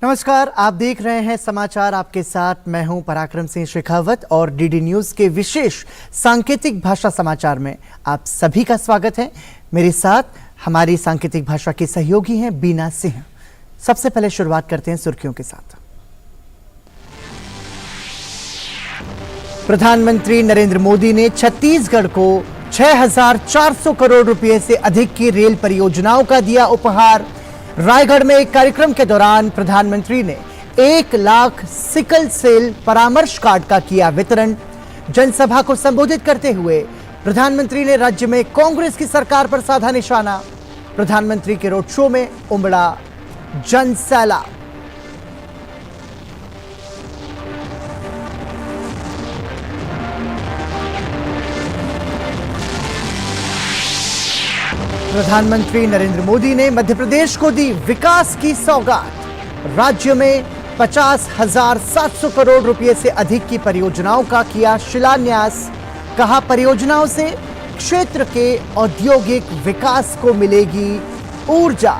नमस्कार, आप देख रहे हैं समाचार आपके साथ। मैं हूं पराक्रम सिंह शेखावत और डीडी न्यूज के विशेष सांकेतिक भाषा समाचार में आप सभी का स्वागत है। मेरे साथ हमारी सांकेतिक भाषा के सहयोगी हैं बीना सिंह। सबसे पहले शुरुआत करते हैं सुर्खियों के साथ। प्रधानमंत्री नरेंद्र मोदी ने छत्तीसगढ़ को 6,400 करोड़ रुपए से अधिक की रेल परियोजनाओं का दिया उपहार। रायगढ़ में एक कार्यक्रम के दौरान प्रधानमंत्री ने 1 लाख सिकल सेल परामर्श कार्ड का किया वितरण। जनसभा को संबोधित करते हुए प्रधानमंत्री ने राज्य में कांग्रेस की सरकार पर साधा निशाना। प्रधानमंत्री के रोड शो में उमड़ा जनसैलाब। प्रधानमंत्री नरेंद्र मोदी ने मध्य प्रदेश को दी विकास की सौगात। राज्य में 50,700 करोड़ रुपए से अधिक की परियोजनाओं का किया शिलान्यास। कहा, परियोजनाओं से क्षेत्र के औद्योगिक विकास को मिलेगी ऊर्जा।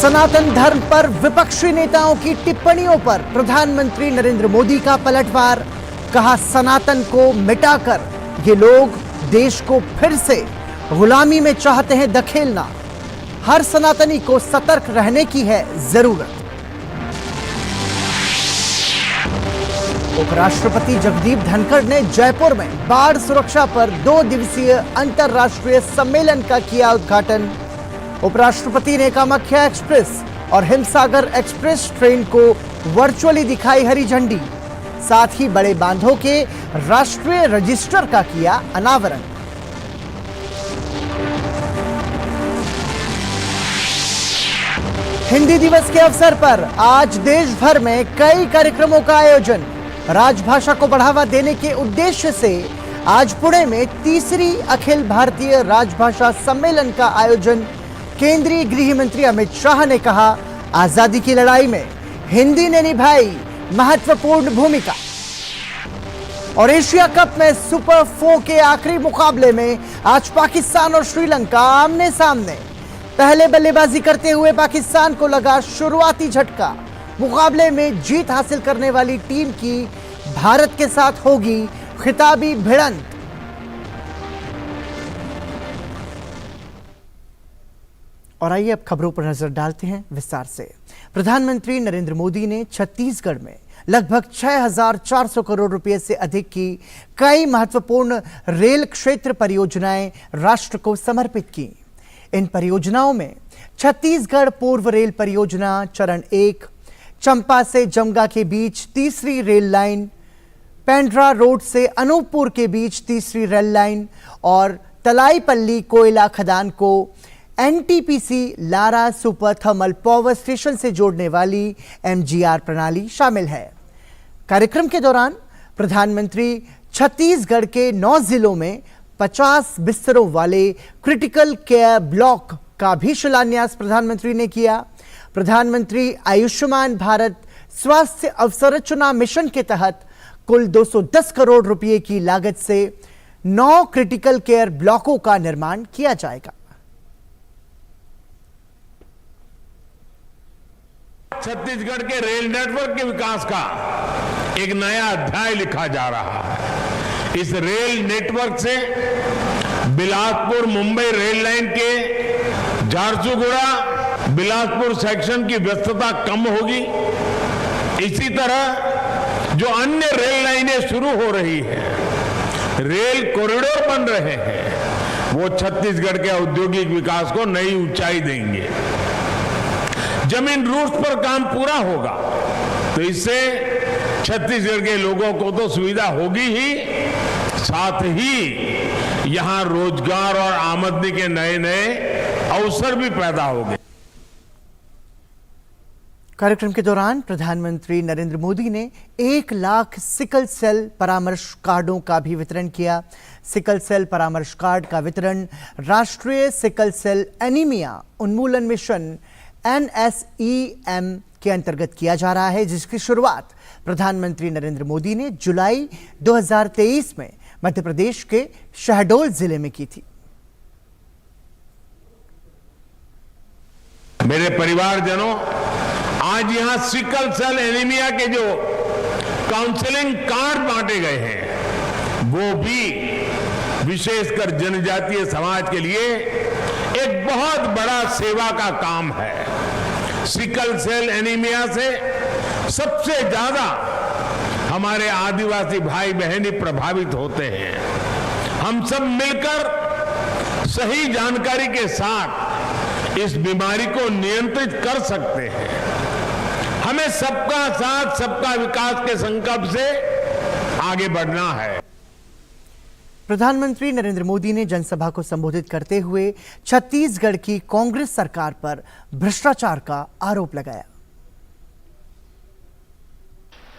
सनातन धर्म पर विपक्षी नेताओं की टिप्पणियों पर प्रधानमंत्री नरेंद्र मोदी का पलटवार। कहा, सनातन को मिटाकर ये लोग देश को फिर से गुलामी में चाहते हैं धकेलना। हर सनातनी को सतर्क रहने की है जरूरत। उपराष्ट्रपति जगदीप धनखड़ ने जयपुर में बाढ़ सुरक्षा पर 2 दिवसीय अंतर्राष्ट्रीय सम्मेलन का किया उद्घाटन। उपराष्ट्रपति ने कामाख्या एक्सप्रेस और हिमसागर एक्सप्रेस ट्रेन को वर्चुअली दिखाई हरी झंडी। साथ ही बड़े बांधों के राष्ट्रीय रजिस्टर का किया अनावरण। हिंदी दिवस के अवसर पर आज देश भर में कई कार्यक्रमों का आयोजन। राजभाषा को बढ़ावा देने के उद्देश्य से आज पुणे में 3री अखिल भारतीय राजभाषा सम्मेलन का आयोजन। केंद्रीय गृह मंत्री अमित शाह ने कहा, आजादी की लड़ाई में हिंदी ने निभाई महत्वपूर्ण भूमिका। और एशिया कप में सुपर 4 के आखिरी मुकाबले में आज पाकिस्तान और श्रीलंका आमने सामने। पहले बल्लेबाजी करते हुए पाकिस्तान को लगा शुरुआती झटका। मुकाबले में जीत हासिल करने वाली टीम की भारत के साथ होगी खिताबी भिड़ंत। और आइए अब खबरों पर नजर डालते हैं विस्तार से। प्रधानमंत्री नरेंद्र मोदी ने छत्तीसगढ़ में लगभग 6,400 करोड़ रुपए से अधिक की कई महत्वपूर्ण रेल क्षेत्र परियोजनाएं राष्ट्र को समर्पित की। इन परियोजनाओं में छत्तीसगढ़ पूर्व रेल परियोजना चरण 1, चंपा से जमगा के बीच 3री रेल लाइन, पेंड्रा रोड से अनूपपुर के बीच 3री रेल लाइन और तलाईपल्ली कोयला खदान को NTPC Lara super thermal power station से जोड़ने वाली एमजीआर प्रणाली शामिल है। कार्यक्रम के दौरान प्रधानमंत्री छत्तीसगढ़ के 9 जिलों में 50 बिस्तरों वाले क्रिटिकल केयर ब्लॉक का भी शिलान्यास प्रधानमंत्री ने किया। प्रधानमंत्री आयुष्मान भारत स्वास्थ्य अवसंरचना मिशन के तहत कुल 210 करोड़ रुपए की लागत से 9 क्रिटिकल केयर ब्लॉकों का निर्माण किया जाएगा। छत्तीसगढ़ के रेल नेटवर्क के विकास का एक नया अध्याय लिखा जा रहा है। इस रेल नेटवर्क से बिलासपुर मुंबई रेल लाइन के झारसुगुड़ा बिलासपुर सेक्शन की व्यस्तता कम होगी। इसी तरह जो अन्य रेल लाइनें शुरू हो रही हैं, रेल कॉरिडोर बन रहे हैं, वो छत्तीसगढ़ के औद्योगिक विकास को नई ऊंचाई देंगे। जमीन रूट्स पर काम पूरा होगा तो इससे छत्तीसगढ़ के लोगों को तो सुविधा होगी ही, साथ ही यहां रोजगार और आमदनी के नए नए अवसर भी पैदा होंगे। कार्यक्रम के दौरान प्रधानमंत्री नरेंद्र मोदी ने 1 लाख सिकल सेल परामर्श कार्डों का भी वितरण किया। सिकल सेल परामर्श कार्ड का वितरण राष्ट्रीय सिकल सेल एनीमिया उन्मूलन मिशन NSEM के अंतर्गत किया जा रहा है, जिसकी शुरुआत प्रधानमंत्री नरेंद्र मोदी ने जुलाई 2023 में मध्य प्रदेश के शहडोल जिले में की थी। मेरे परिवारजनों, आज यहां सिकल सेल एनीमिया के जो काउंसलिंग कार्ड बांटे गए हैं, वो भी विशेषकर जनजातीय समाज के लिए एक बहुत बड़ा सेवा का काम है। सिकल सेल एनीमिया से सबसे ज्यादा हमारे आदिवासी भाई बहन ही प्रभावित होते हैं। हम सब मिलकर सही जानकारी के साथ इस बीमारी को नियंत्रित कर सकते हैं। हमें सबका साथ सबका विकास के संकल्प से आगे बढ़ना है। प्रधानमंत्री नरेंद्र मोदी ने जनसभा को संबोधित करते हुए छत्तीसगढ़ की कांग्रेस सरकार पर भ्रष्टाचार का आरोप लगाया।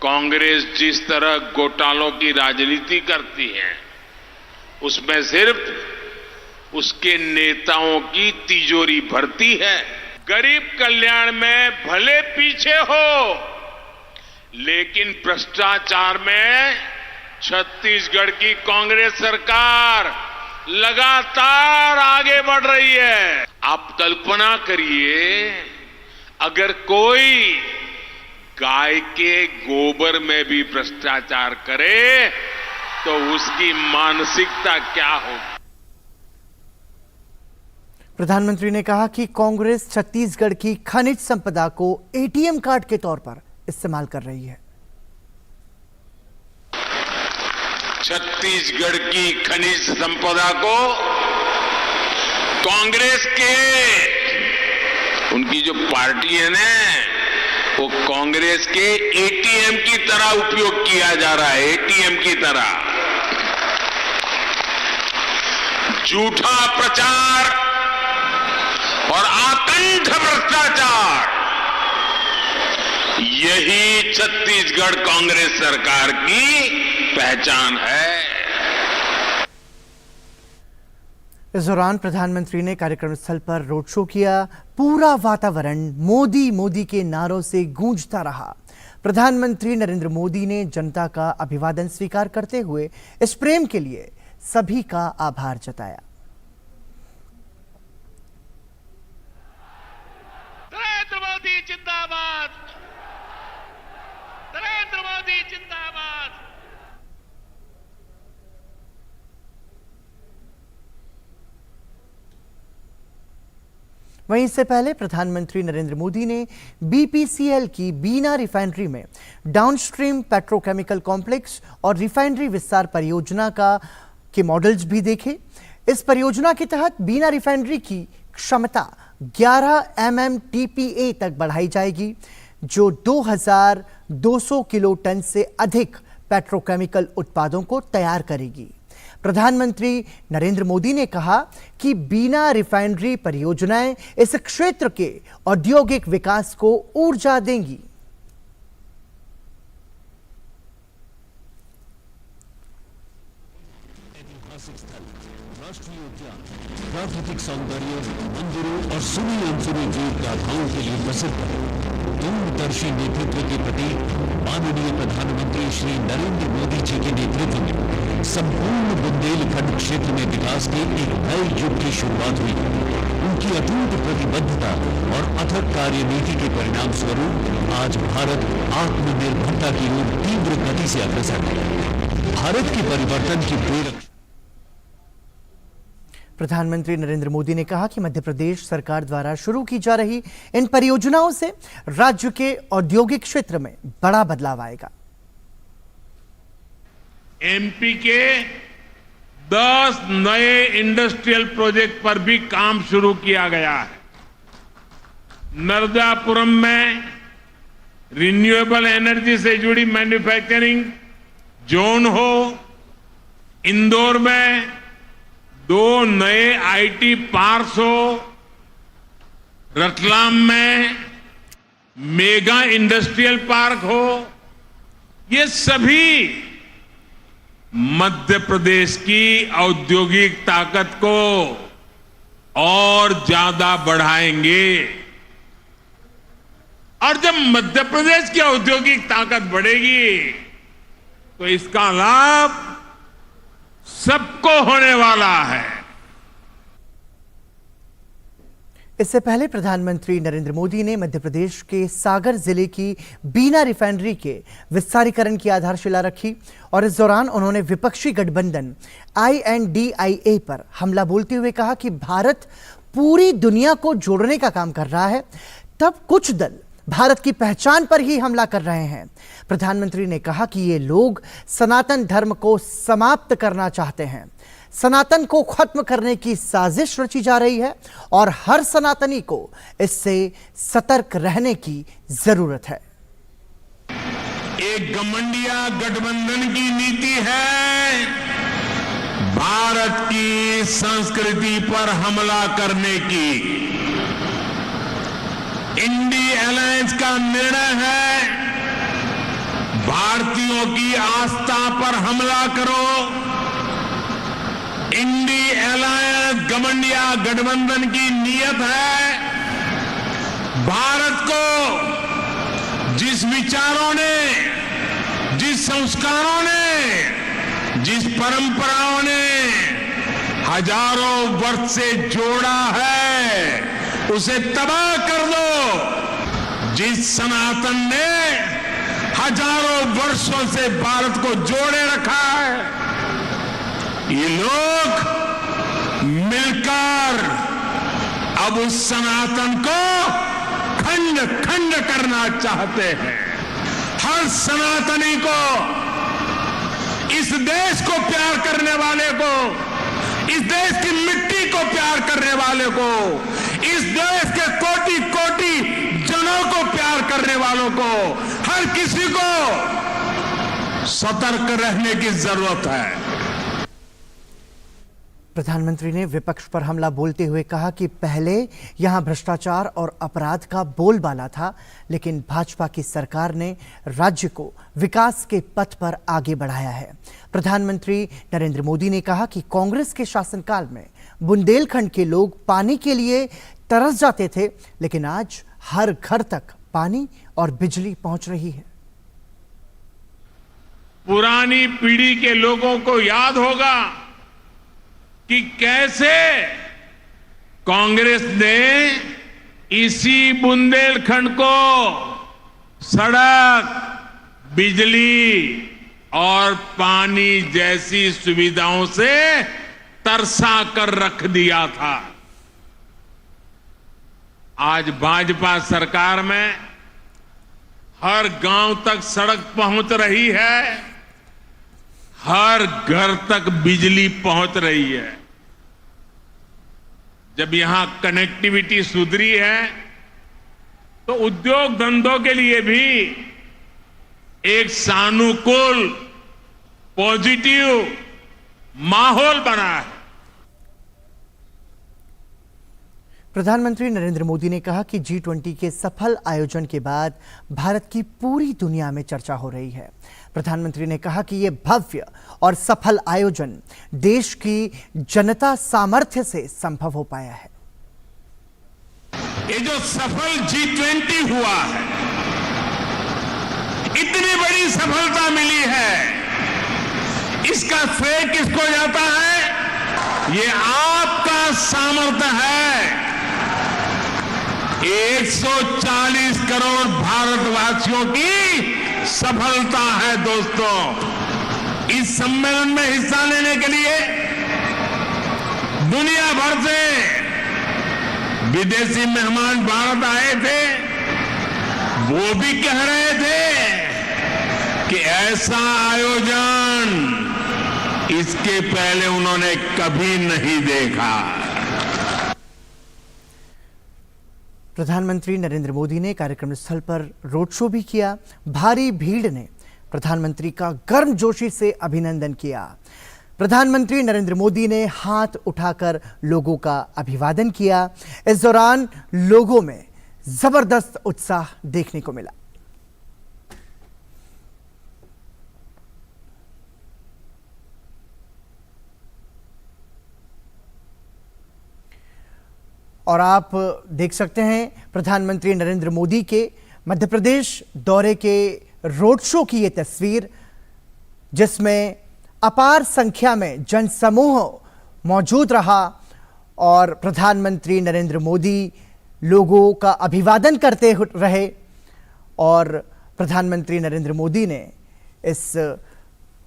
कांग्रेस जिस तरह घोटालों की राजनीति करती है, उसमें सिर्फ उसके नेताओं की तिजोरी भरती है। गरीब कल्याण में भले पीछे हो, लेकिन भ्रष्टाचार में छत्तीसगढ़ की कांग्रेस सरकार लगातार आगे बढ़ रही है। आप कल्पना करिए, अगर कोई गाय के गोबर में भी भ्रष्टाचार करे तो उसकी मानसिकता क्या होगी। प्रधानमंत्री ने कहा कि कांग्रेस छत्तीसगढ़ की खनिज संपदा को एटीएम कार्ड के तौर पर इस्तेमाल कर रही है। छत्तीसगढ़ की खनिज संपदा को कांग्रेस के, उनकी जो पार्टी है ना, वो कांग्रेस के एटीएम की तरह उपयोग किया जा रहा है। एटीएम की तरह झूठा प्रचार और आतंक भ्रष्टाचार, यही छत्तीसगढ़ कांग्रेस सरकार की पहचान है। इस दौरान प्रधानमंत्री ने कार्यक्रम स्थल पर रोड शो किया। पूरा वातावरण मोदी मोदी के नारों से गूंजता रहा। प्रधानमंत्री नरेंद्र मोदी ने जनता का अभिवादन स्वीकार करते हुए इस प्रेम के लिए सभी का आभार जताया। नरेंद्र मोदी जिंदाबाद, नरेंद्र मोदी जिंदाबाद। वहीं इससे पहले प्रधानमंत्री नरेंद्र मोदी ने बीपीसीएल की बीना रिफाइनरी में डाउनस्ट्रीम पेट्रोकेमिकल कॉम्प्लेक्स और रिफाइनरी विस्तार परियोजना के मॉडल्स भी देखे। इस परियोजना के तहत बीना रिफाइनरी की क्षमता 11 MMTPA तक बढ़ाई जाएगी, जो 2200 किलो टन से अधिक पेट्रोकेमिकल उत्पादों को तैयार करेगी। प्रधानमंत्री नरेंद्र मोदी ने कहा कि बीना रिफाइनरी परियोजनाएं इस क्षेत्र के औद्योगिक विकास को ऊर्जा देंगी। ऐतिहासिक स्थल, राष्ट्रीय उद्यान, प्राकृतिक सौंदर्य, मंदिरों और सुनी अनसुनी जीव गाथाओं के लिए प्रसिद्ध है। दूरदर्शी नेतृत्व के प्रतीक माननीय प्रधानमंत्री श्री नरेंद्र मोदी जी के नेतृत्व में संपूर्ण बुंदेलखंड क्षेत्र में विकास के एक नए युग की शुरुआत हुई। उनकी अटूट प्रतिबद्धता और अथक कार्यनीति के परिणाम स्वरूप आज भारत आत्मनिर्भरता की ओर तीव्र गति से अग्रसर है। भारत के परिवर्तन की प्रेरक। प्रधानमंत्री नरेंद्र मोदी ने कहा कि मध्य प्रदेश सरकार द्वारा शुरू की जा रही इन परियोजनाओं से राज्य के औद्योगिक क्षेत्र में बड़ा बदलाव आएगा। एमपी के 10 नए इंडस्ट्रियल प्रोजेक्ट पर भी काम शुरू किया गया है। नर्मदापुरम में रिन्यूएबल एनर्जी से जुड़ी मैन्युफैक्चरिंग जोन हो, इंदौर में 2 नए आईटी पार्क्स हो, रतलाम में मेगा इंडस्ट्रियल पार्क हो, ये सभी मध्य प्रदेश की औद्योगिक ताकत को और ज्यादा बढ़ाएंगे। और जब मध्य प्रदेश की औद्योगिक ताकत बढ़ेगी तो इसका लाभ सबको होने वाला है। इससे पहले प्रधानमंत्री नरेंद्र मोदी ने मध्य प्रदेश के सागर जिले की बीना रिफाइनरी के विस्तारीकरण की आधारशिला रखी और इस दौरान उन्होंने विपक्षी गठबंधन INDIA पर हमला बोलते हुए कहा कि भारत पूरी दुनिया को जोड़ने का काम कर रहा है, तब कुछ दल भारत की पहचान पर ही हमला कर रहे हैं। प्रधानमंत्री ने कहा कि ये लोग सनातन धर्म को समाप्त करना चाहते हैं, सनातन को खत्म करने की साजिश रची जा रही है और हर सनातनी को इससे सतर्क रहने की जरूरत है। एक घमंडिया गठबंधन की नीति है भारत की संस्कृति पर हमला करने की। इंडी अलायंस का निर्णय है भारतीयों की आस्था पर हमला करो। इंडी अलायंस घमंडिया गठबंधन की नीयत है भारत को जिस विचारों ने, जिस संस्कारों ने, जिस परंपराओं ने हजारों वर्ष से जोड़ा है उसे तबाह कर दो। जिस सनातन ने हजारों वर्षों से भारत को जोड़े रखा है, ये लोग मिलकर अब उस सनातन को खंड खंड करना चाहते हैं। हर सनातनी को, इस देश को प्यार करने वाले को, इस देश की मिट्टी को प्यार करने वाले को, इस देश के कोटि कोटि जनों को प्यार करने वालों को, हर किसी को सतर्क रहने की जरूरत है। प्रधानमंत्री ने विपक्ष पर हमला बोलते हुए कहा कि पहले यहां भ्रष्टाचार और अपराध का बोलबाला था, लेकिन भाजपा की सरकार ने राज्य को विकास के पथ पर आगे बढ़ाया है। प्रधानमंत्री नरेंद्र मोदी ने कहा कि कांग्रेस के शासनकाल में बुंदेलखंड के लोग पानी के लिए तरस जाते थे, लेकिन आज हर घर तक पानी और बिजली पहुंच रही है। पुरानी पीढ़ी के लोगों को याद होगा कि कैसे कांग्रेस ने इसी बुंदेलखंड को सड़क, बिजली और पानी जैसी सुविधाओं से तरसा कर रख दिया था। आज भाजपा सरकार में हर गांव तक सड़क पहुंच रही है, हर घर तक बिजली पहुंच रही है। जब यहां कनेक्टिविटी सुधरी है तो उद्योग धंधों के लिए भी एक सानुकूल, पॉजिटिव माहौल बना है। प्रधानमंत्री नरेंद्र मोदी ने कहा कि G20 के सफल आयोजन के बाद भारत की पूरी दुनिया में चर्चा हो रही है। प्रधानमंत्री ने कहा कि यह भव्य और सफल आयोजन देश की जनता सामर्थ्य से संभव हो पाया है। ये जो सफल G20 हुआ है, इतनी बड़ी सफलता मिली है, इसका श्रेय किसको जाता है? ये आपका सामर्थ्य है। 140 करोड़ भारतवासियों की सफलता है। दोस्तों, इस सम्मेलन में हिस्सा लेने के लिए दुनिया भर से विदेशी मेहमान भारत आए थे। वो भी कह रहे थे कि ऐसा आयोजन इसके पहले उन्होंने कभी नहीं देखा। प्रधानमंत्री नरेंद्र मोदी ने कार्यक्रम स्थल पर रोड शो भी किया। भारी भीड़ ने प्रधानमंत्री का गर्मजोशी से अभिनंदन किया। प्रधानमंत्री नरेंद्र मोदी ने हाथ उठाकर लोगों का अभिवादन किया। इस दौरान लोगों में जबरदस्त उत्साह देखने को मिला। और आप देख सकते हैं प्रधानमंत्री नरेंद्र मोदी के मध्य प्रदेश दौरे के रोड शो की ये तस्वीर, जिसमें अपार संख्या में जनसमूह मौजूद रहा और प्रधानमंत्री नरेंद्र मोदी लोगों का अभिवादन करते रहे और प्रधानमंत्री नरेंद्र मोदी ने इस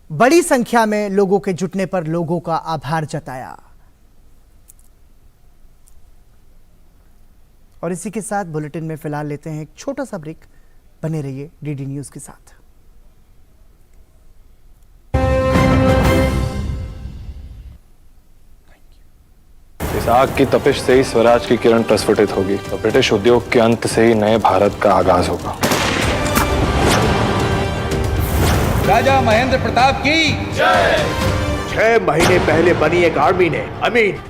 बड़ी संख्या में लोगों के जुटने पर लोगों का आभार जताया। और इसी के साथ बुलेटिन में फिलहाल लेते हैं एक छोटा सा ब्रेक। बने रहिए डीडी न्यूज के साथ। इस आग की तपिश से ही स्वराज की किरण प्रस्फुटित होगी और ब्रिटिश उद्योग के अंत से ही नए भारत का आगाज होगा। राजा महेंद्र प्रताप की जय। 6 महीने पहले बनी एक आर्मी ने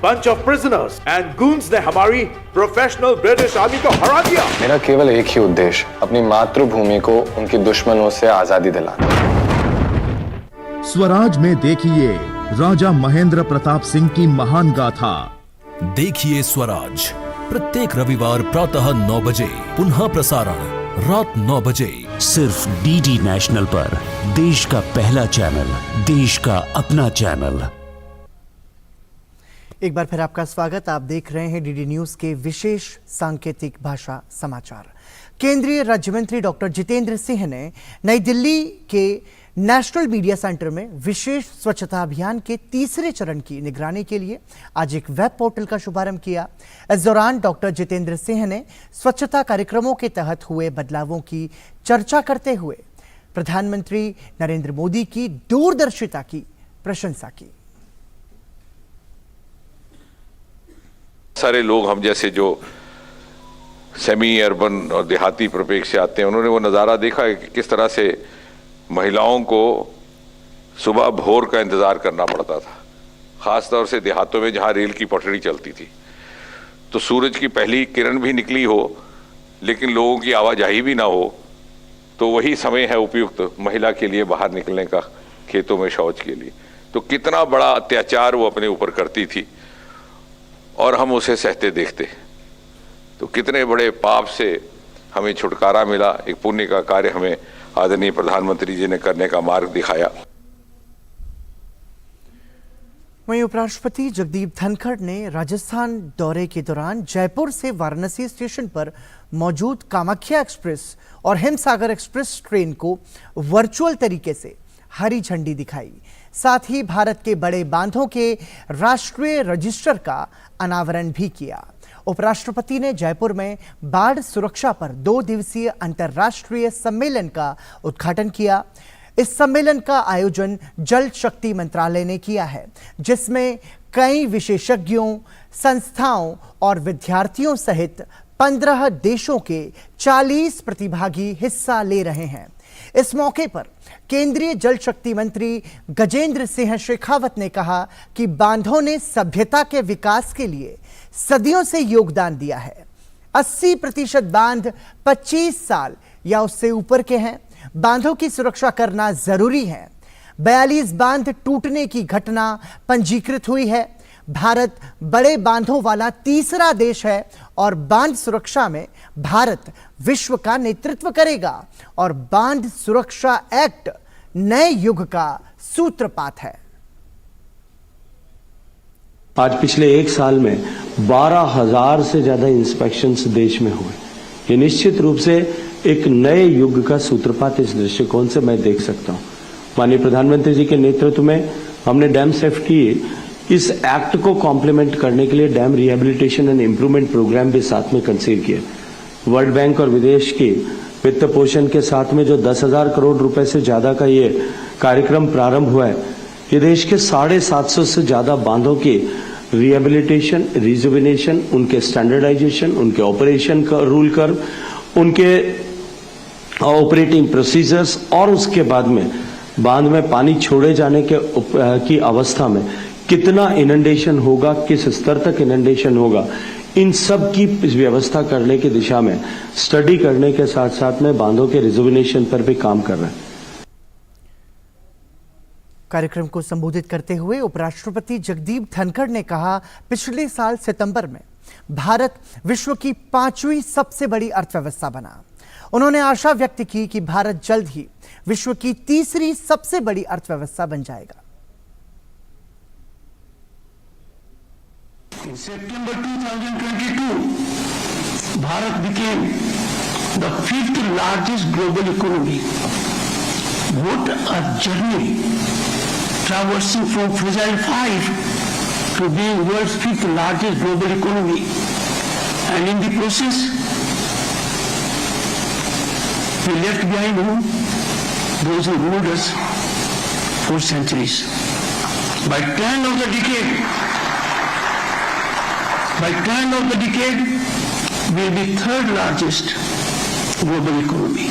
bunch of prisoners and goons ने हमारी प्रोफेशनल ब्रिटिश आर्मी को हरा दिया। मेरा केवल एक ही उद्देश्य, अपनी मातृभूमि को उनके दुश्मनों से आजादी दिलाना। स्वराज में देखिए राजा महेंद्र प्रताप सिंह की महान गाथा। देखिए स्वराज प्रत्येक रविवार प्रातः 9 बजे, पुनः प्रसारण रात 9 बजे, सिर्फ डीडी नेशनल पर। देश का पहला चैनल, देश का अपना चैनल। एक बार फिर आपका स्वागत। आप देख रहे हैं डीडी न्यूज के विशेष सांकेतिक भाषा समाचार। केंद्रीय राज्य मंत्री डॉक्टर जितेंद्र सिंह ने नई दिल्ली के नेशनल मीडिया सेंटर में विशेष स्वच्छता अभियान के तीसरे चरण की निगरानी के लिए आज एक वेब पोर्टल का शुभारंभ किया। इस दौरान डॉक्टर जितेंद्र सिंह ने स्वच्छता कार्यक्रमों के तहत हुए बदलावों की चर्चा करते हुए प्रधानमंत्री नरेंद्र मोदी की दूरदर्शिता की प्रशंसा की। सारे लोग हम जैसे जो सेमी अर्बन और देहाती परिप्रेक्ष्य से आते हैं, उन्होंने वो नज़ारा देखा है कि किस तरह से महिलाओं को सुबह भोर का इंतज़ार करना पड़ता था, ख़ास तौर से देहातों में जहाँ रेल की पटरी चलती थी। तो सूरज की पहली किरण भी निकली हो लेकिन लोगों की आवाजाही भी ना हो, तो वही समय है उपयुक्त महिला के लिए बाहर निकलने का, खेतों में शौच के लिए। तो कितना बड़ा अत्याचार वो अपने ऊपर करती थी और हम उसे सहते देखते। तो कितने बड़े पाप से हमें छुटकारा मिला। एक पुण्य का कार्य हमें आदरणीय प्रधानमंत्री जी ने करने का मार्ग दिखाया। वहीं उपराष्ट्रपति जगदीप धनखड़ ने राजस्थान दौरे के दौरान जयपुर से वाराणसी स्टेशन पर मौजूद कामाख्या एक्सप्रेस और हिमसागर एक्सप्रेस ट्रेन को वर्चुअल तरीके से हरी झंडी दिखाई। साथ ही भारत के बड़े बांधों के राष्ट्रीय रजिस्टर का अनावरण भी किया। उपराष्ट्रपति ने जयपुर में बाढ़ सुरक्षा पर 2 दिवसीय अंतर्राष्ट्रीय सम्मेलन का उद्घाटन किया। इस सम्मेलन का आयोजन जल शक्ति मंत्रालय ने किया है, जिसमें कई विशेषज्ञों, संस्थाओं और विद्यार्थियों सहित 15 देशों के 40 प्रतिभागी हिस्सा ले रहे हैं। इस मौके पर केंद्रीय जल शक्ति मंत्री गजेंद्र सिंह शेखावत ने कहा कि बांधों ने सभ्यता के विकास के लिए सदियों से योगदान दिया है। 80% बांध 25 साल या उससे ऊपर के हैं। बांधों की सुरक्षा करना जरूरी है। 42 बांध टूटने की घटना पंजीकृत हुई है। भारत बड़े बांधों वाला तीसरा देश है और बांध सुरक्षा में भारत विश्व का नेतृत्व करेगा और बांध सुरक्षा एक्ट नए युग का सूत्रपात है। आज पिछले 1 साल में 12,000 से ज्यादा इंस्पेक्शंस देश में हुए। ये निश्चित रूप से एक नए युग का सूत्रपात इस दृष्टिकोण से मैं देख सकता हूं। माननीय प्रधानमंत्री जी के नेतृत्व में हमने डैम सेफ्टी इस एक्ट को कॉम्प्लीमेंट करने के लिए dam rehabilitation and improvement programme भी साथ में कंसीव किया। वर्ल्ड बैंक और विदेश की वित्त पोषण के साथ में जो 10,000 करोड़ रुपए से ज्यादा का ये कार्यक्रम प्रारंभ हुआ है, ये देश के 750 से ज्यादा बांधों की रिहेबिलिटेशन, रिजुविनेशन, उनके स्टैंडर्डाइजेशन, उनके ऑपरेशन का रूल कर्व, उनके ऑपरेटिंग प्रोसीजर्स और उसके बाद में बांध में पानी छोड़े जाने की अवस्था में कितना इनंडेशन होगा, किस स्तर तक इनंडेशन होगा, इन सब की व्यवस्था करने की दिशा में स्टडी करने के साथ साथ में बांधों के रिजुविनेशन पर भी काम कर रहे हैं। कार्यक्रम को संबोधित करते हुए उपराष्ट्रपति जगदीप धनखड़ ने कहा, पिछले साल सितंबर में भारत विश्व की 5वीं सबसे बड़ी अर्थव्यवस्था बना। उन्होंने आशा व्यक्त की कि भारत जल्द ही विश्व की 3री सबसे बड़ी अर्थव्यवस्था बन जाएगा। In September 2022, Bharat became the 5th largest global economy. What a journey, traversing from fragile 5 to being world's 5th largest global economy. And in the process, we left behind whom? Those who ruled us for centuries. By turn of the decade, we will be 3rd largest global economy.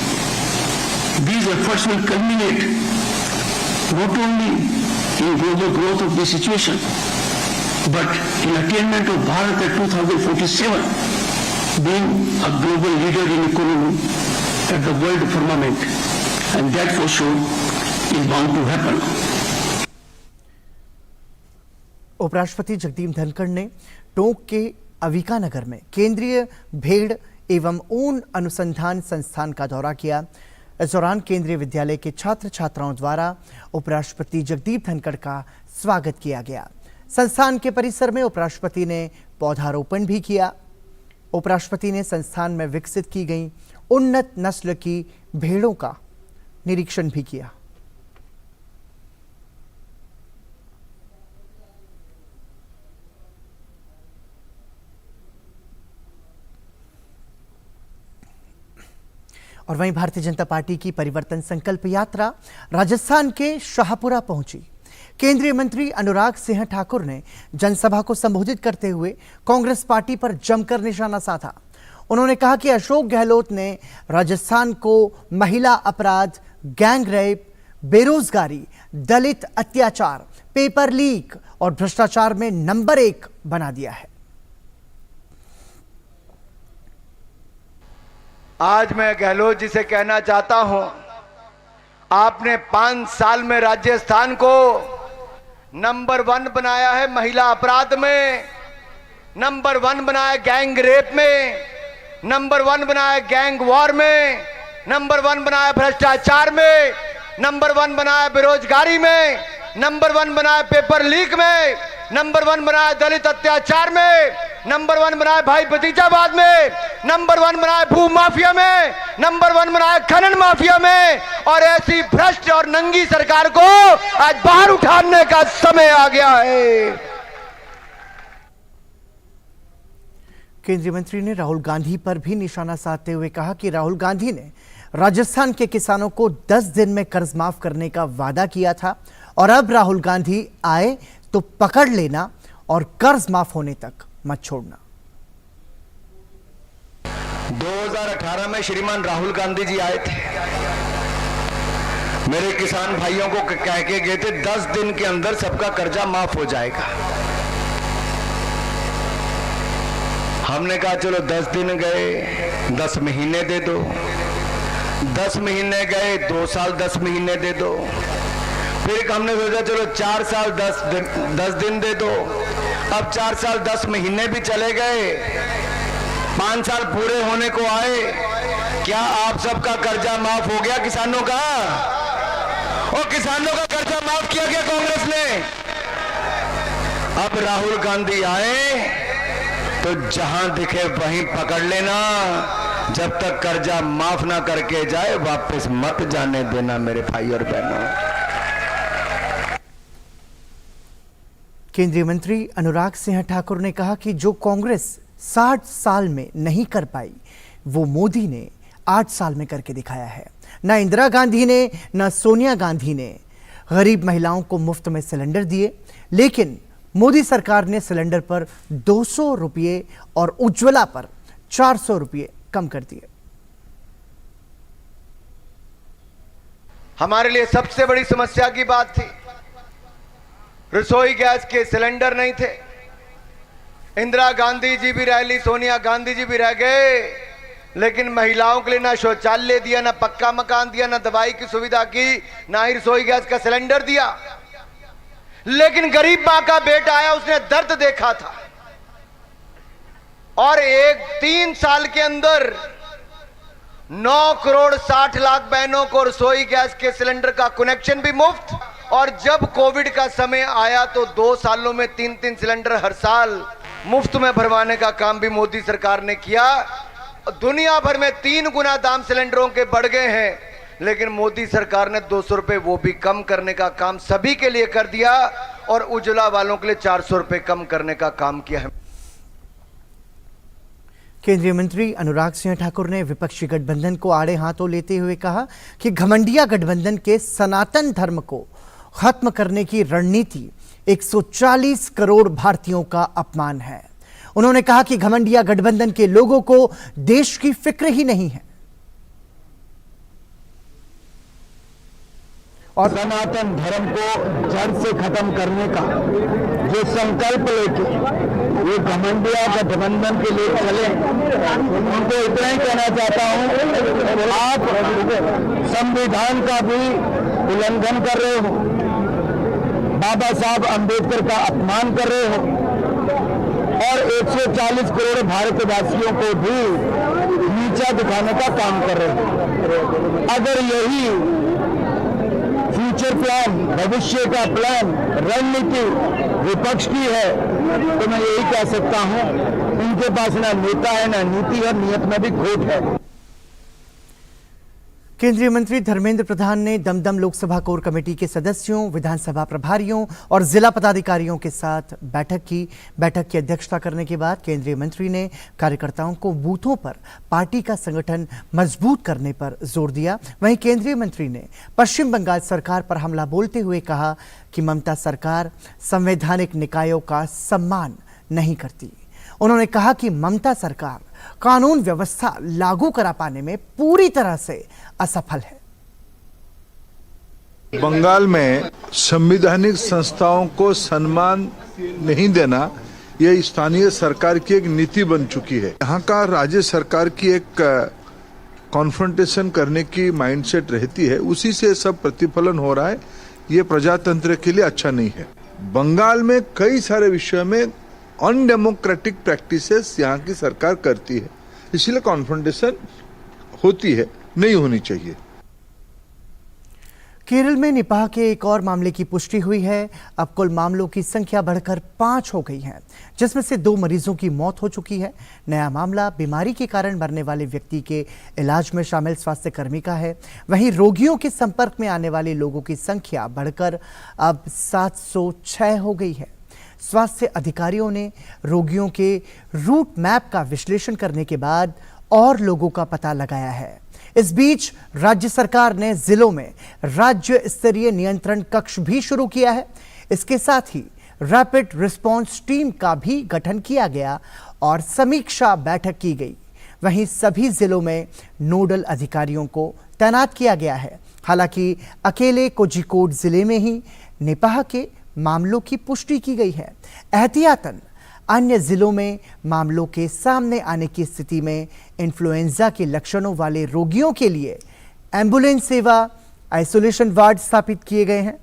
These efforts will culminate not only in global growth of the situation, but in attainment of Bharat at 2047, being a global leader in economy at the world firmament, and that for sure is bound to happen. उपराष्ट्रपति जगदीप धनखड़ ने टोंक के अविका नगर में केंद्रीय भेड़ एवं ऊन अनुसंधान संस्थान का दौरा किया। इस दौरान केंद्रीय विद्यालय के छात्र छात्राओं द्वारा उपराष्ट्रपति जगदीप धनखड़ का स्वागत किया गया। संस्थान के परिसर में उपराष्ट्रपति ने पौधारोपण भी किया। उपराष्ट्रपति ने संस्थान में विकसित की गई उन्नत नस्ल की भेड़ों का निरीक्षण भी किया। और वहीं भारतीय जनता पार्टी की परिवर्तन संकल्प यात्रा राजस्थान के शाहपुरा पहुंची। केंद्रीय मंत्री अनुराग सिंह ठाकुर ने जनसभा को संबोधित करते हुए कांग्रेस पार्टी पर जमकर निशाना साधा। उन्होंने कहा कि अशोक गहलोत ने राजस्थान को महिला अपराध, गैंग रेप, बेरोजगारी, दलित अत्याचार, पेपर लीक और भ्रष्टाचार में नंबर 1 बना दिया है। आज मैं गहलोत जी से कहना चाहता हूं, आपने 5 साल में राजस्थान को नंबर 1 बनाया है महिला अपराध में, नंबर 1 बनाया गैंग रेप में, नंबर 1 बनाया गैंग वॉर में, नंबर 1 बनाया भ्रष्टाचार में, नंबर 1 बनाया बेरोजगारी में, नंबर 1 बनाया पेपर लीक में, नंबर 1 बनाया दलित अत्याचार में, नंबर 1 बनाया भाई भतीजावाद में, नंबर 1 बनाया भू माफिया में, नंबर 1 बनाया खनन माफिया में। और ऐसी भ्रष्ट और नंगी सरकार को आज बाहर उठाने का समय आ गया है। केंद्रीय मंत्री ने राहुल गांधी पर भी निशाना साधते हुए कहा कि राहुल गांधी ने राजस्थान के किसानों को 10 दिन में कर्ज माफ करने का वादा किया था और अब राहुल गांधी आए तो पकड़ लेना और कर्ज माफ होने तक मत छोड़ना। 2018 में श्रीमान राहुल गांधी जी आए थे, मेरे किसान भाइयों को कह के गए थे 10 दिन के अंदर सबका कर्जा माफ हो जाएगा। हमने कहा चलो 10 दिन गए, 10 महीने दे दो, 10 महीने गए, 2 साल 10 महीने दे दो, फिर हमने सोचा चलो 4 साल 10 दिन दे दो। अब 4 साल 10 महीने भी चले गए, 5 साल पूरे होने को आए। क्या आप सबका कर्जा माफ हो गया किसानों का? और किसानों का कर्जा माफ किया गया कांग्रेस ने? अब राहुल गांधी आए तो जहां दिखे वहीं पकड़ लेना, जब तक कर्जा माफ ना करके जाए वापस मत जाने देना मेरे भाई और बहनों। केंद्रीय मंत्री अनुराग सिंह ठाकुर ने कहा कि जो कांग्रेस 60 साल में नहीं कर पाई वो मोदी ने 8 साल में करके दिखाया है। न इंदिरा गांधी ने न सोनिया गांधी ने गरीब महिलाओं को मुफ्त में सिलेंडर दिए, लेकिन मोदी सरकार ने सिलेंडर पर 200 रुपये और उज्ज्वला पर 400 रुपये कम कर दिए। हमारे लिए सबसे बड़ी समस्या की बात थी, रसोई गैस के सिलेंडर नहीं थे। इंदिरा गांधी जी भी रह ली, सोनिया गांधी जी भी रह गए, लेकिन महिलाओं के लिए ना शौचालय दिया, ना पक्का मकान दिया, ना दवाई की सुविधा की, ना ही रसोई गैस का सिलेंडर दिया। लेकिन गरीब मां का बेटा आया, उसने दर्द देखा था और 3 साल के अंदर 9 करोड़ 60 लाख बहनों को रसोई गैस के सिलेंडर का कनेक्शन भी मुफ्त। और जब कोविड का समय आया तो 2 सालों में 3-3 सिलेंडर हर साल मुफ्त में भरवाने का काम भी मोदी सरकार ने किया। दुनिया भर में 3 गुना दाम सिलेंडरों के बढ़ गए हैं, लेकिन मोदी सरकार ने 200 रुपए वो भी कम करने का काम सभी के लिए कर दिया और उज्ज्वला वालों के लिए 400 रुपए कम करने का काम किया है। केंद्रीय मंत्री अनुराग सिंह ठाकुर ने विपक्षी गठबंधन को आड़े हाथों लेते हुए कहा कि घमंडिया गठबंधन के सनातन धर्म को खत्म करने की रणनीति 140 करोड़ भारतीयों का अपमान है। उन्होंने कहा कि घमंडिया गठबंधन के लोगों को देश की फिक्र ही नहीं है और सनातन धर्म को जड़ से खत्म करने का जो संकल्प लेके ये घमंडिया गठबंधन के लिए चले, उनको इतना ही कहना चाहता हूं, आप संविधान का भी उल्लंघन कर रहे हो, बाबा साहब अंबेडकर का अपमान कर रहे हो और 140 करोड़ भारतवासियों को भी नीचा दिखाने का काम कर रहे हो। अगर यही फ्यूचर प्लान, भविष्य का प्लान, रणनीति विपक्ष की है तो मैं यही कह सकता हूं, इनके पास ना नेता है, ना नीति और नियत में भी खोट है। केंद्रीय मंत्री धर्मेंद्र प्रधान ने दमदम लोकसभा कोर कमेटी के सदस्यों, विधानसभा प्रभारियों और जिला पदाधिकारियों के साथ बैठक की। बैठक की अध्यक्षता करने के बाद केंद्रीय मंत्री ने कार्यकर्ताओं को बूथों पर पार्टी का संगठन मजबूत करने पर जोर दिया। वहीं केंद्रीय मंत्री ने पश्चिम बंगाल सरकार पर हमला बोलते हुए कहा कि ममता सरकार संवैधानिक निकायों का सम्मान नहीं करती। उन्होंने कहा कि ममता सरकार कानून व्यवस्था लागू करा पाने में पूरी तरह से असफल है। बंगाल में संवैधानिक संस्थाओं को सम्मान नहीं देना यह स्थानीय सरकार की एक नीति बन चुकी है। यहाँ का राज्य सरकार की एक कॉन्फ्रंटेशन करने की माइंडसेट रहती है, उसी से सब प्रतिफलन हो रहा है। ये प्रजातंत्र के लिए अच्छा नहीं है। बंगाल में कई सारे विषयों में अनडेमोक्रेटिक प्रैक्टिसेस यहाँ की सरकार करती है, इसलिए कॉन्फ्रंटेशन होती है, नहीं होनी चाहिए। केरल में निपाह के एक और मामले की पुष्टि हुई है। अब कुल मामलों की संख्या बढ़कर 5 हो गई है, जिसमें से 2 मरीजों की मौत हो चुकी है। नया मामला बीमारी के कारण मरने वाले व्यक्ति के इलाज में शामिल स्वास्थ्य कर्मी का है। वहीं रोगियों के संपर्क में आने वाले लोगों की संख्या बढ़कर अब 706 हो गई है। स्वास्थ्य अधिकारियों ने रोगियों के रूट मैप का विश्लेषण करने के बाद और लोगों का पता लगाया है। इस बीच राज्य सरकार ने जिलों में राज्य स्तरीय नियंत्रण कक्ष भी शुरू किया है। इसके साथ ही रैपिड रिस्पांस टीम का भी गठन किया गया और समीक्षा बैठक की गई। वहीं सभी जिलों में नोडल अधिकारियों को तैनात किया गया है। हालांकि अकेले कोझिकोड जिले में ही निपाह के मामलों की पुष्टि की गई है। एहतियातन अन्य जिलों में मामलों के सामने आने की स्थिति में इन्फ्लुएंजा के लक्षणों वाले रोगियों के लिए एम्बुलेंस सेवा, आइसोलेशन वार्ड स्थापित किए गए हैं।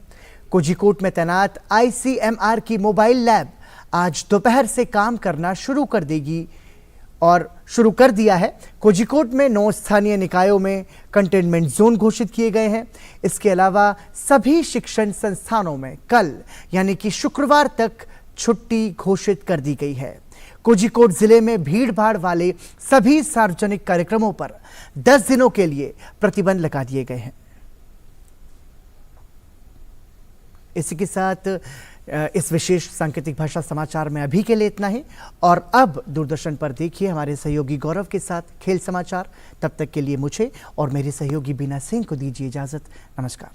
कोझिकोड में तैनात ICMR की मोबाइल लैब आज दोपहर से काम करना शुरू कर दिया है। कोझिकोड में 9 स्थानीय निकायों में कंटेनमेंट जोन घोषित किए गए हैं। इसके अलावा सभी शिक्षण संस्थानों में कल यानी कि शुक्रवार तक छुट्टी घोषित कर दी गई है। कोझिकोड जिले में भीड़ भाड़ वाले सभी सार्वजनिक कार्यक्रमों पर 10 दिनों के लिए प्रतिबंध लगा दिए गए हैं। इसी के साथ इस विशेष सांकेतिक भाषा समाचार में अभी के लिए इतना ही। और अब दूरदर्शन पर देखिए हमारे सहयोगी गौरव के साथ खेल समाचार। तब तक के लिए मुझे और मेरे सहयोगी बीना सिंह को दीजिए इजाजत। नमस्कार।